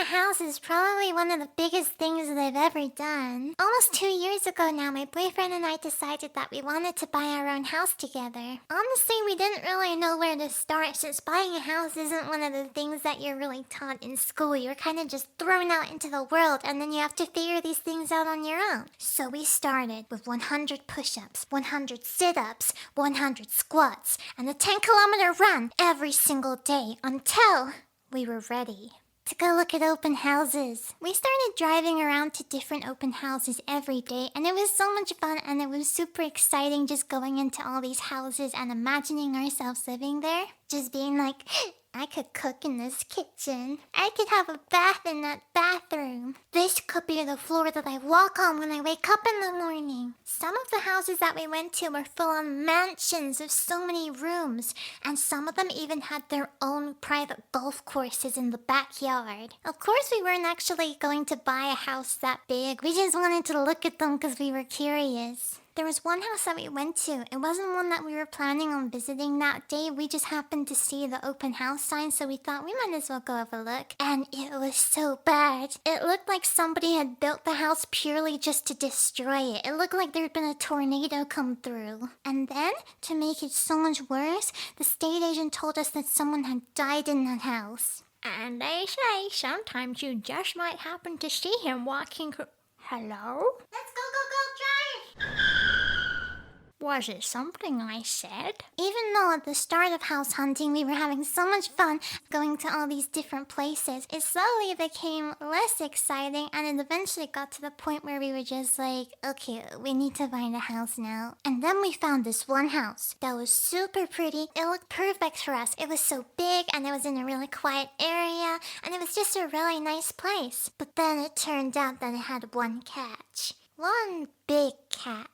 a house is probably one of the biggest things that I've ever done. Almost 2 years ago now, my boyfriend and I decided that we wanted to buy our own house together. Honestly, we didn't really know where to start since buying a house isn't one of the things that you're really taught in school. You're kind of just thrown out into the world and then you have to figure these things out on your own. So we started with 100 push-ups, 100 sit-ups, 100 squats, and a 10-kilometer run every single day until we were ready to go look at open houses. We started driving around to different open houses every day, and it was so much fun, and it was super exciting just going into all these houses and imagining ourselves living there. Just being like, I could cook in this kitchen. I could have a bath in that bathroom. This could be the floor that I walk on when I wake up in the morning. Some of the houses that we went to were full-on mansions of so many rooms, and some of them even had their own private golf courses in the backyard. Of course, we weren't actually going to buy a house that big. We just wanted to look at them because we were curious. There was one house that we went to. It wasn't one that we were planning on visiting that day. We just happened to see the open house sign, so we thought we might as well go have a look. And it was so bad. It looked like somebody had built the house purely just to destroy it. It looked like there'd been a tornado come through. And then, to make it so much worse, the estate agent told us that someone had died in that house. And they say sometimes you just might happen to see him walking. Hello? Let's go, drive! Was it something I said? Even though at the start of house hunting we were having so much fun going to all these different places, it slowly became less exciting, and it eventually got to the point where we were just like, okay, we need to find a house now. And then we found this one house that was super pretty. It looked perfect for us. It was so big and it was in a really quiet area and it was just a really nice place. But then it turned out that it had one catch. One big catch.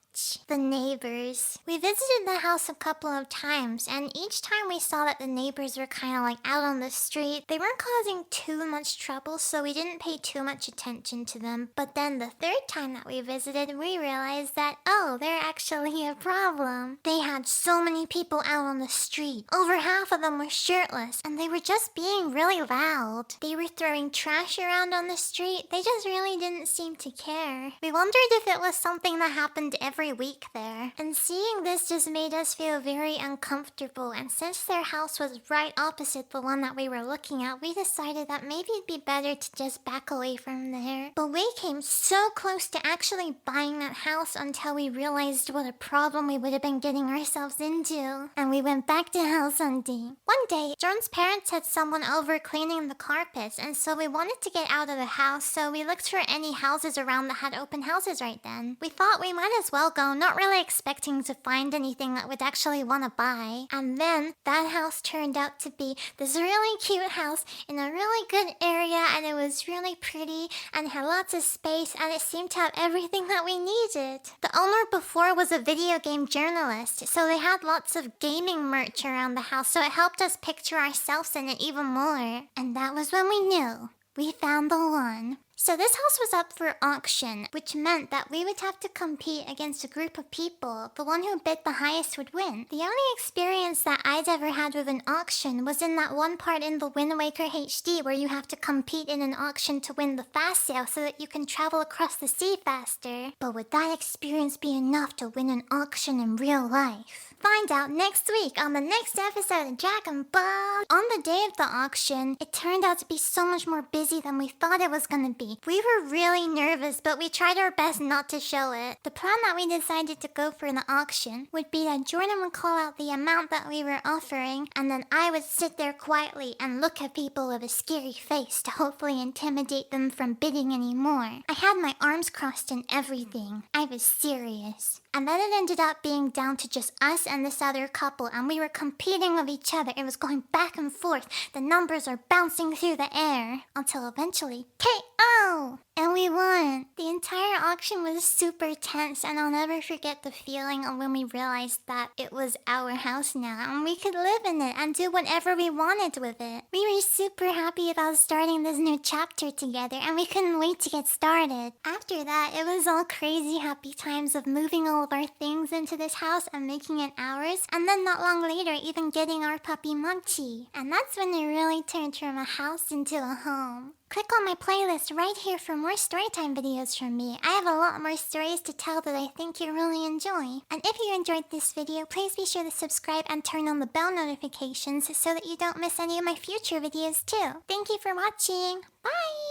The neighbors. We visited the house a couple of times, and each time we saw that the neighbors were kind of like out on the street. They weren't causing too much trouble, so we didn't pay too much attention to them. But then the third time that we visited, we realized that, oh, they're actually a problem. They had so many people out on the street. Over half of them were shirtless, and they were just being really loud. They were throwing trash around on the street. They just really didn't seem to care. We wondered if it was something that happened every week there. And seeing this just made us feel very uncomfortable, and since their house was right opposite the one that we were looking at, we decided that maybe it'd be better to just back away from there. But we came so close to actually buying that house until we realized what a problem we would have been getting ourselves into. And we went back to house hunting. One day, John's parents had someone over cleaning the carpets, and so we wanted to get out of the house, so we looked for any houses around that had open houses right then. We thought we might as well go, not really expecting to find anything that we'd actually want to buy. And then that house turned out to be this really cute house in a really good area, and it was really pretty and had lots of space, and it seemed to have everything that we needed. The owner before was a video game journalist, so they had lots of gaming merch around the house, so it helped us picture ourselves in it even more. And that was when we knew we found the one. So this house was up for auction, which meant that we would have to compete against a group of people. The one who bid the highest would win. The only experience that I'd ever had with an auction was in that one part in the Wind Waker HD where you have to compete in an auction to win the fast sale so that you can travel across the sea faster. But would that experience be enough to win an auction in real life? Find out next week on the next episode of Dragon Ball. On the day of the auction, it turned out to be so much more busy than we thought it was gonna be. We were really nervous, but we tried our best not to show it. The plan that we decided to go for in the auction would be that Jordan would call out the amount that we were offering, and then I would sit there quietly and look at people with a scary face to hopefully intimidate them from bidding anymore. I had my arms crossed and everything. I was serious. And then it ended up being down to just us and this other couple, and we were competing with each other. It was going back and forth. The numbers are bouncing through the air until eventually, KO! And we won. The entire auction was super tense, and I'll never forget the feeling of when we realized that it was our house now, and we could live in it and do whatever we wanted with it. We were super happy about starting this new chapter together, and we couldn't wait to get started. After that, it was all crazy happy times of moving all of our things into this house and making it ours, and then not long later, even getting our puppy Munchie. And that's when it really turned from a house into a home. Click on my playlist right here for more storytime videos from me. I have a lot more stories to tell that I think you'll really enjoy. And if you enjoyed this video, please be sure to subscribe and turn on the bell notifications so that you don't miss any of my future videos too. Thank you for watching. Bye!